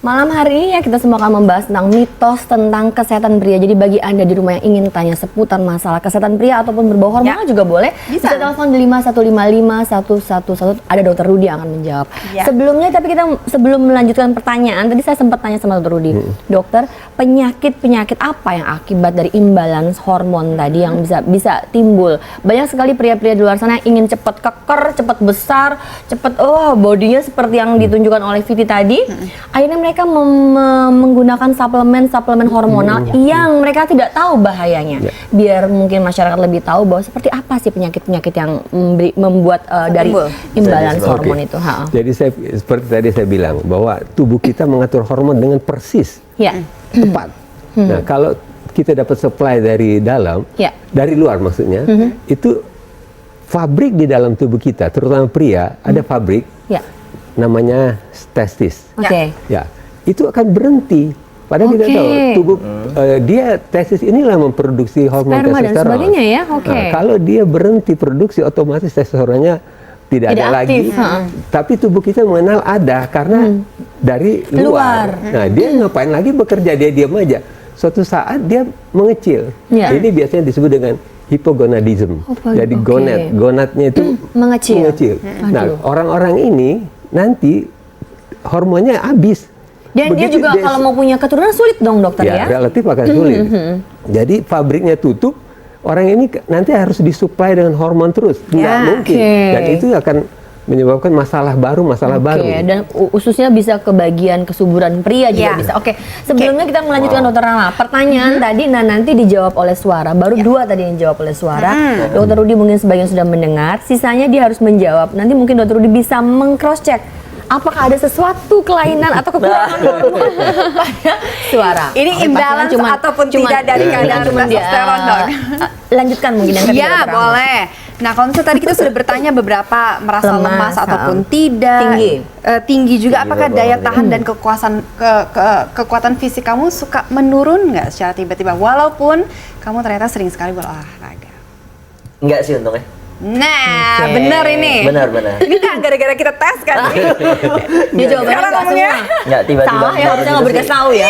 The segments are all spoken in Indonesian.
Malam hari ini ya kita semua akan membahas tentang mitos tentang kesehatan pria. Jadi bagi Anda di rumah yang ingin tanya seputar masalah kesehatan pria ataupun berbau hormonal juga boleh. Bisa telepon di 51551111. Ada Dr. Rudy yang akan menjawab. Sebelumnya tapi sebelum melanjutkan pertanyaan, tadi saya sempat tanya sama Dr. Rudy. Dokter, penyakit apa yang akibat dari imbalance hormon tadi yang bisa timbul? Banyak sekali pria-pria di luar sana yang ingin cepat keker, cepat besar, cepat bodinya seperti yang ditunjukkan oleh Viti tadi. Akhirnya mereka menggunakan suplemen hormonal yang mereka tidak tahu bahayanya. Biar mungkin masyarakat lebih tahu bahwa seperti apa sih penyakit-penyakit yang membuat dari imbalance hormon itu. Jadi seperti tadi saya bilang bahwa tubuh kita mengatur hormon dengan persis, tepat. Nah, kalau kita dapat supply dari dalam, dari luar maksudnya, itu pabrik di dalam tubuh kita, terutama pria, ada pabrik namanya testis. Ya, itu akan berhenti. Padahal kita tahu tubuh dia testis inilah memproduksi hormon testosteron. Dan sebagainya ya. Nah, kalau dia berhenti produksi, otomatis testosteronnya tidak ada lagi. Tapi tubuh kita mengenal ada karena dari luar. Nah, dia ngapain lagi bekerja, dia diam aja. Suatu saat dia mengecil. Ini biasanya disebut dengan hipogonadism. Jadi gonadnya itu mengecil. Nah, orang-orang ini nanti hormonnya habis. Dan dia juga kalau mau punya keturunan sulit dong dokter ya? Relatif akan sulit. Jadi pabriknya tutup, orang ini nanti harus disuplai dengan hormon terus. Nggak mungkin. Dan itu akan menyebabkan masalah baru. Dan khususnya bisa ke bagian kesuburan pria juga bisa. Sebelumnya kita melanjutkan dokter Rama. Pertanyaan tadi nanti dijawab oleh suara. Baru dua tadi yang dijawab oleh suara. Dokter Rudy mungkin sebagian sudah mendengar. Sisanya dia harus menjawab. Nanti mungkin dokter Rudy bisa meng-cross check apakah ada sesuatu kelainan atau kekurangan hormon pada suara. Ini imbalance ataupun tidak dari kadar testosteron, dok. Lanjutkan mungkin yang kedua. Ya, boleh. Nah, kalau misalnya tadi kita sudah bertanya beberapa merasa lemas ataupun tidak, tinggi juga, apakah daya tahan dan kekuatan fisik kamu suka menurun nggak secara tiba-tiba, walaupun kamu ternyata sering sekali berolahraga? Enggak sih untungnya. Nah, benar ini. Benar. Ini kan gara-gara kita tes kan? Dia jawabannya nggak semua. Nggak tiba-tiba. Salah ya, harusnya nggak berkas tahu ya.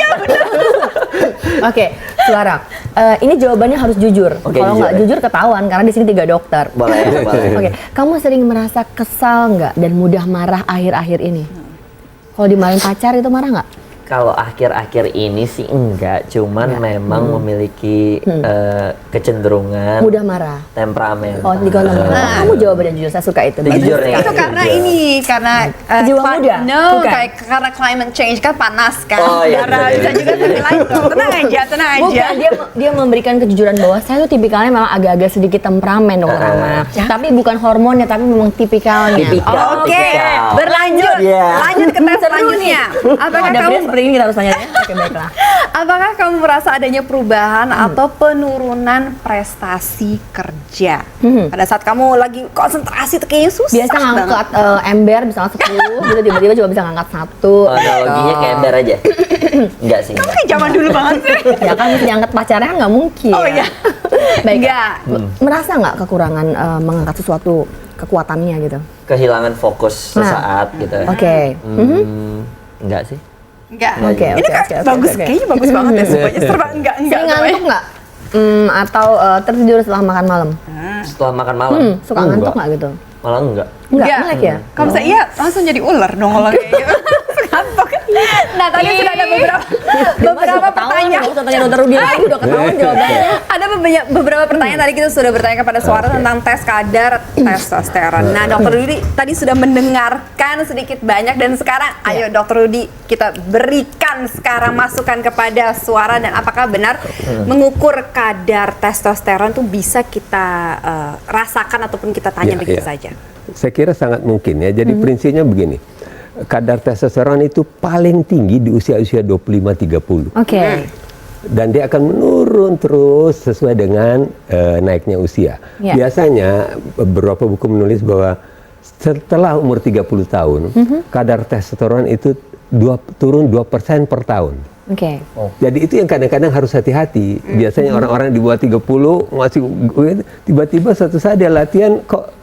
Oke, suara. Ini jawabannya harus jujur. Kalau nggak jujur ketahuan karena di sini 3 dokter. Boleh. Oke, kamu sering merasa kesal nggak dan mudah marah akhir-akhir ini? Kalau dimarahin pacar itu marah nggak? Kalau akhir-akhir ini sih enggak, cuman memang memiliki kecenderungan mudah marah, temperamen. Kamu jawabannya jujur, saya suka itu. Jujur ya. Itu karena karena jiwa muda. Karena climate change kan panas kan. Bisa juga lain. Tenang aja. Bukan, dia memberikan kejujuran bahwa saya tuh tipikalnya memang agak-agak sedikit temperamen dong Rama. Tapi bukan hormonnya, tapi memang tipikalnya. Oke, berlanjut. Lanjut ke tes selanjutnya. Apakah kamu seperti ini kita harus tanya ya? Oke, baiklah. Apakah kamu merasa adanya perubahan atau penurunan prestasi kerja? Pada saat kamu lagi konsentrasi tuh kayaknya susah. Biasa ngangkat ember misalnya 10, gitu tiba-tiba cuma bisa ngangkat 1. Analoginya kayak ember aja. Enggak sih. Kamu kayak zaman dulu banget sih. Ya kan mesti ngangkat pacarnya nggak mungkin. Oh iya. Baik. Merasa nggak kekurangan mengangkat sesuatu kekuatannya gitu? Kehilangan fokus sesaat gitu. Enggak sih. Enggak. Ini kan bagus, kayaknya bagus banget ya semuanya. Serba enggak. Sering ngantuk nggak? Atau tertidur setelah makan malam? Setelah makan malam? Suka ngantuk nggak gitu? Malah enggak. Melek ya? Kalau saya iya langsung jadi ular dong kalau kayak gitu. Ngantuk. Nah, tadi sudah ada beberapa pertanyaan. Tanya dokter Rudy lagi udah ketahuan jawabannya. Ada beberapa pertanyaan tadi kita sudah bertanya kepada suara tentang tes kadar testosteron. Nah, dokter Rudy tadi sudah mendengarkan sedikit banyak dan sekarang ayo dokter Rudy kita berikan sekarang masukan kepada suara dan apakah benar mengukur kadar testosteron itu bisa kita rasakan ataupun kita tanya begitu saja? Saya kira sangat mungkin ya. Jadi prinsipnya begini. Kadar testosteron itu paling tinggi di usia-usia 25-30. Dan dia akan menurun terus sesuai dengan naiknya usia. Biasanya beberapa buku menulis bahwa setelah umur 30 tahun, kadar testosteron itu turun 2% per tahun. Jadi itu yang kadang-kadang harus hati-hati. Biasanya orang-orang di bawah 30 masih tiba-tiba suatu saat dia latihan kok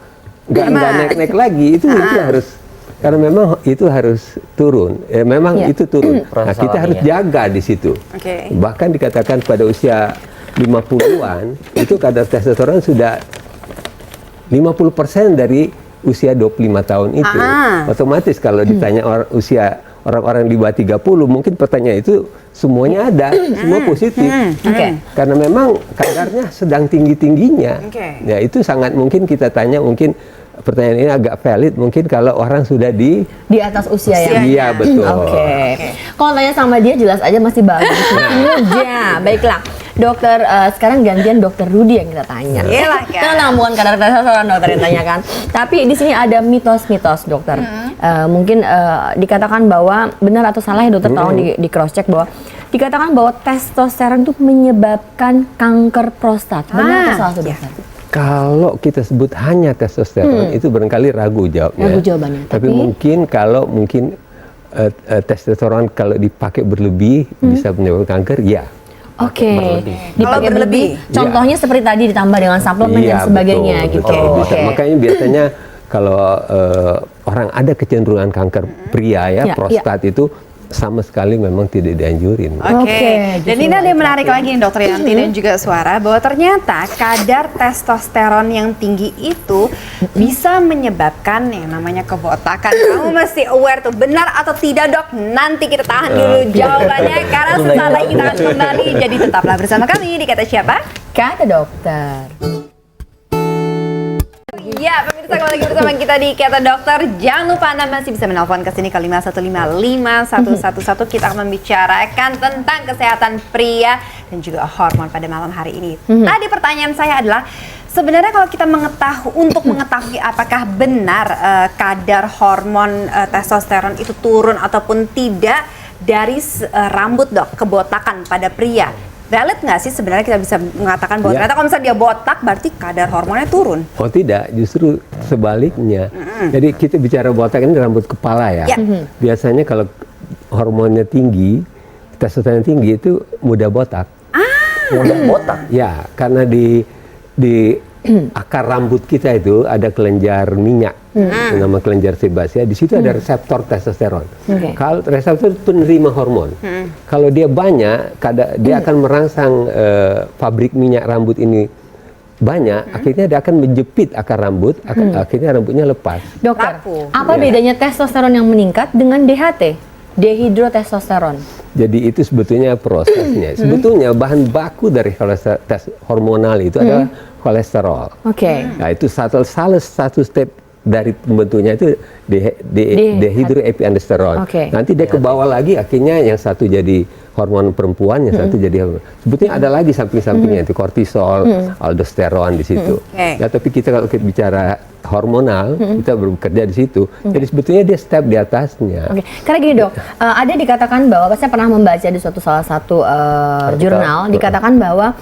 nggak naik-naik lagi. Itu harus Karena memang itu harus turun. Memang itu turun. Nah, kita harus jaga di situ. Bahkan dikatakan pada usia 50-an itu kadar testosteron sudah 50% dari usia 25 tahun itu. Otomatis kalau ditanya usia orang-orang di bawah 30, mungkin pertanyaan itu semuanya ada, semua positif. Karena memang kadarnya sedang tinggi-tingginya. Ya itu sangat mungkin kita tanya, mungkin pertanyaan ini agak valid mungkin kalau orang sudah di atas usia ya. Iya, betul. Kalau tanya sama dia jelas aja masih bagus, masih muda. Baiklah. Dokter, sekarang gantian Dokter Rudy yang kita tanya. Iyalah kan. Kita bukan kadar testosteron dokter yang tanyakan. Tapi di sini ada mitos-mitos dokter. Mungkin dikatakan bahwa benar atau salah ya dokter, tolong di cross check bahwa dikatakan bahwa testosteron itu menyebabkan kanker prostat. Benar atau salah tuh dokter? Kalau kita sebut hanya testosteron itu barangkali ragu jawabnya. Ragu jawabannya. Tapi mungkin kalau testosteron kalau dipakai berlebih bisa menyebabkan kanker, ya. Dipakai berlebih. Contohnya seperti tadi ditambah dengan suplemen dan sebagainya gitu. Bisa. Makanya biasanya kalau orang ada kecenderungan kanker pria ya, prostat itu sama sekali memang tidak dianjurin. Dan ini ada yang menarik lagi nih Dokter Yanti dan juga Suara, bahwa ternyata kadar testosteron yang tinggi itu bisa menyebabkan yang namanya kebotakan. Kamu mesti aware tuh, benar atau tidak dok? Nanti kita tahan dulu jawabannya karena sesaat lagi kita akan kembali. Jadi tetaplah bersama kami di Kata Siapa? Kata Dokter. Ya, pemirsa, kembali lagi bersama kita di Kata Dokter. Jangan lupa Anda masih bisa menelpon ke sini ke 5155111. Kita akan membicarakan tentang kesehatan pria dan juga hormon pada malam hari ini. Tadi pertanyaan saya adalah, sebenarnya kalau kita mengetahui apakah benar kadar hormon testosteron itu turun ataupun tidak dari rambut dok, kebotakan pada pria, valid nggak sih sebenarnya kita bisa mengatakan bahwa ternyata kalau misalnya dia botak berarti kadar hormonnya turun? Oh tidak, justru sebaliknya. Jadi kita bicara botak ini rambut kepala ya. Biasanya kalau hormonnya tinggi, testosteron tinggi itu mudah botak. Mudah botak? Ya, karena di akar rambut kita itu ada kelenjar minyak, nama kelenjar sebasea. Di situ ada reseptor testosteron. Kalau reseptor penerima hormon, kalau dia banyak, dia akan merangsang pabrik minyak rambut ini banyak. Akhirnya dia akan menjepit akar rambut, akhirnya rambutnya lepas. Dokter, apa bedanya testosteron yang meningkat dengan DHT, dehidrotestosteron? Jadi itu sebetulnya prosesnya. Sebetulnya bahan baku dari hormonal itu adalah kolesterol. Nah itu salah satu step dari pembentuknya itu dehidroepiandrosterone. Nanti dia ke bawah lagi, akhirnya yang satu jadi hormon perempuan, yang satu jadi hormon. Sebetulnya ada lagi samping-sampingnya itu kortisol, aldosteron di situ. Ya tapi kita kalau kita bicara hormonal, kita bekerja di situ. Jadi sebetulnya dia step di atasnya. Karena gini dok, ada dikatakan bahwa saya pernah membaca di salah satu jurnal, dikatakan bahwa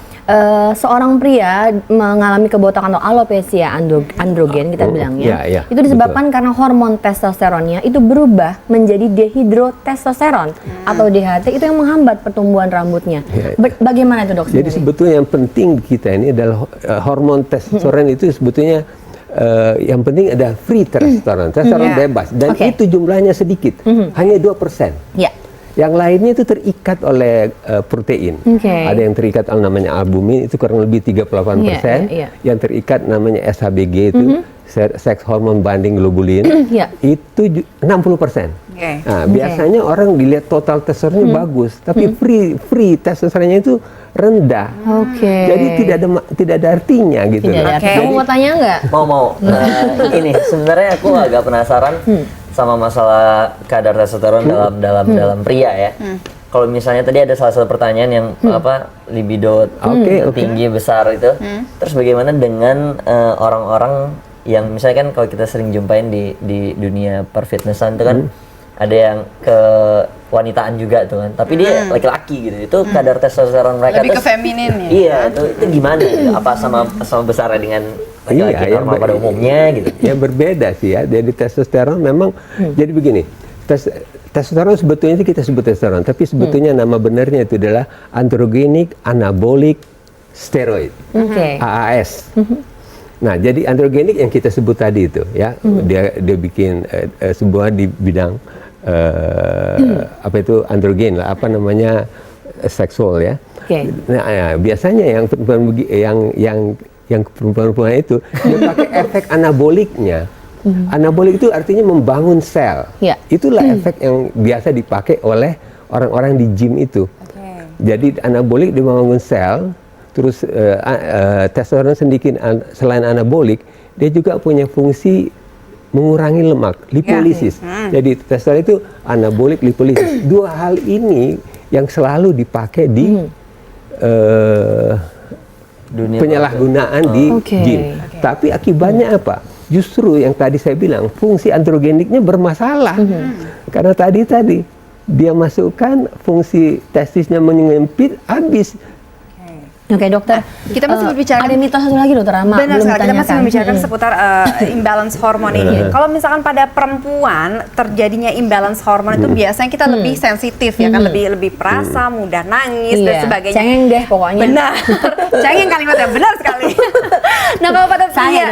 seorang pria mengalami kebotakan atau alopecia androgen kita bilangnya, itu disebabkan karena hormon testosteronnya itu berubah menjadi dehidrotestosteron atau DHT, itu yang menghambat pertumbuhan rambutnya. Bagaimana itu dok? Jadi sebetulnya yang penting kita ini adalah hormon testosteron itu sebetulnya yang penting ada free testosteron, testosteron bebas, dan itu jumlahnya sedikit, hanya 2%. Yang lainnya itu terikat oleh protein. Ada yang terikat oleh namanya albumin, itu kurang lebih 38%. Yang terikat namanya SHBG itu seks hormon binding globulin, itu 60%. Nah, biasanya orang dilihat total testosteronnya bagus, tapi free testosteronnya itu rendah. Jadi tidak ada artinya gitu. Kamu mau tanya nggak? Mau. Ini sebenarnya aku agak penasaran sama masalah kadar testosteron dalam pria ya. Kalau misalnya tadi ada salah satu pertanyaan yang libido tinggi besar itu, terus bagaimana dengan orang-orang yang misalnya kan kalau kita sering jumpain di dunia perfitnessan itu kan ada yang ke wanitaan juga tuh kan, tapi dia laki-laki gitu, itu kadar testosteron mereka lebih ke feminin ya? Iya, itu gimana gitu? Apa sama besarnya dengan laki-laki normal pada umumnya gitu? Ya berbeda sih ya. Jadi testosteron memang jadi begini. Testosteron sebetulnya kita sebut testosteron, tapi sebetulnya nama benarnya itu adalah androgenik anabolic steroid, AAS. Nah, jadi androgenik yang kita sebut tadi itu, ya, dia bikin sebuah di bidang apa itu androgen lah, apa namanya seksual ya. Oke. Nah, ya, biasanya yang perempuan itu dia pakai efek anaboliknya. Anabolik itu artinya membangun sel. Ya. Itulah efek yang biasa dipakai oleh orang-orang di gym itu. Jadi anabolik dia membangun sel. Terus testosteron sedikit selain anabolik, dia juga punya fungsi mengurangi lemak, lipolisis. Jadi testosteron itu anabolik, lipolisis. Dua hal ini yang selalu dipakai di penyalahgunaan di gym. Tapi akibatnya apa? Justru yang tadi saya bilang, fungsi androgeniknya bermasalah. Karena tadi dia masukkan fungsi testisnya menyempit, habis. Oke, dokter. Kita masih berbicara ada mitos satu lagi, dokter Rama. Benar belum sekali, kita masih ditanyakan. membicarakan seputar imbalance hormon ini. Kalau misalkan pada perempuan terjadinya imbalance hormon itu biasanya kita lebih sensitif ya kan, lebih perasa, mudah nangis dan sebagainya. Cengeng deh pokoknya. Benar. Cengeng kalimatnya, benar sekali. Nah, kalau pada pria,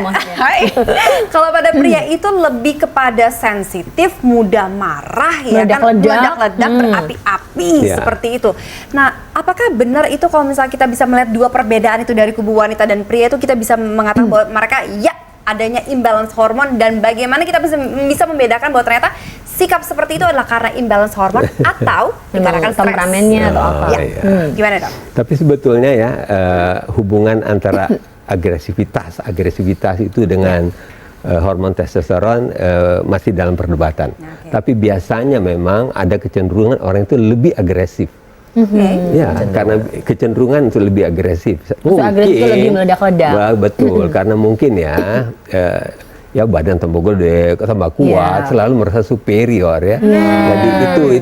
kalau pada pria itu lebih kepada sensitif, mudah marah ya kan, meledak-ledak, berapi-api seperti itu. Nah, apakah benar itu kalau misalnya kita bisa melihat dua perbedaan itu dari kubu wanita dan pria itu kita bisa mengatakan bahwa mereka ya adanya imbalance hormon, dan bagaimana kita bisa membedakan bahwa ternyata sikap seperti itu adalah karena imbalance hormon atau dikarenakan temperamennya atau apa? Gimana dok? Tapi sebetulnya ya hubungan antara agresivitas itu dengan hormon testosteron masih dalam perdebatan. Tapi biasanya memang ada kecenderungan orang itu lebih agresif. Ya, karena kecenderungan itu lebih agresif. Agresif itu lebih meledak-ledak. Betul, karena mungkin ya badan tambah gede, tambah kuat, selalu merasa superior ya. Jadi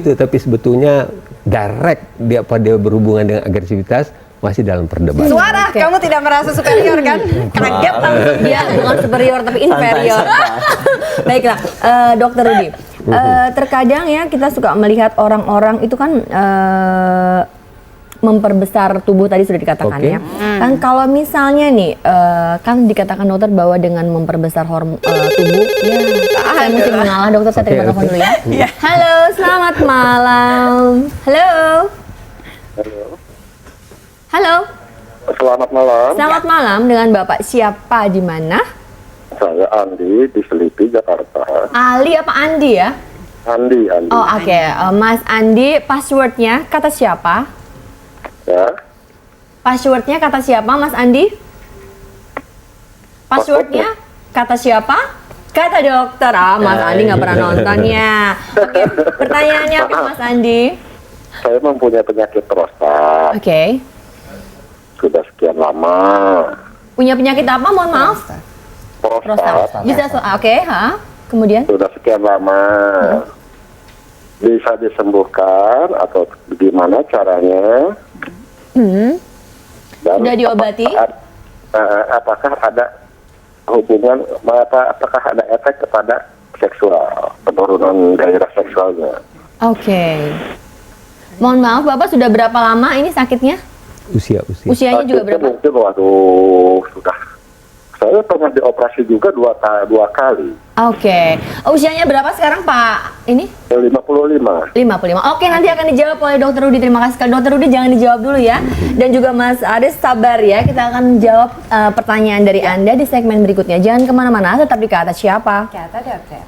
itu tapi sebetulnya direct dia berhubungan dengan agresivitas masih dalam perdebatan. Suara, kamu tidak merasa superior kan? Kaget langsung. Dia bukan superior tapi inferior. Baiklah, Dokter Rudi. Terkadang ya kita suka melihat orang-orang itu kan memperbesar tubuh, tadi sudah dikatakan ya. Kan kalau misalnya nih kan dikatakan dokter bahwa dengan memperbesar tubuh ya saya mesti mengalah, dokter. Saya terima telepon dulu ya. Halo, selamat malam. Halo. Halo. Selamat malam. Selamat malam, dengan Bapak siapa, di mana? Saya Andi di Selipi, Jakarta. Ali apa Andi ya? Andi. Oh oke. Mas Andi, passwordnya kata siapa? Ya. Passwordnya kata siapa, Mas Andi? Passwordnya kata siapa? Kata dokter. Mas Andi nggak pernah nontonnya. Oke, pertanyaannya apa, Mas Andi? Saya mempunyai penyakit prostat. Oke. Sudah sekian lama. Punya penyakit apa? Mohon maaf. Prostat. Bisa oke, kemudian? Sudah sekian lama. Bisa disembuhkan atau bagaimana caranya? Dan Sudah diobati? apakah ada hubungan? Apakah ada efek kepada seksual, penurunan gairah seksualnya? Oke. Mohon maaf, Bapak sudah berapa lama ini sakitnya? Usianya juga berapa? Mungkin sudah. Saya pernah dioperasi juga dua kali. Oke. Usianya berapa sekarang, Pak? Ini? 55. 55. Oke, nanti akan dijawab oleh Dokter Rudi. Terima kasih sekali. Dokter Rudi jangan dijawab dulu ya. Dan juga Mas Aris sabar ya. Kita akan jawab pertanyaan dari Anda di segmen berikutnya. Jangan kemana-mana, tetap di Kata Siapa. Kata dokter.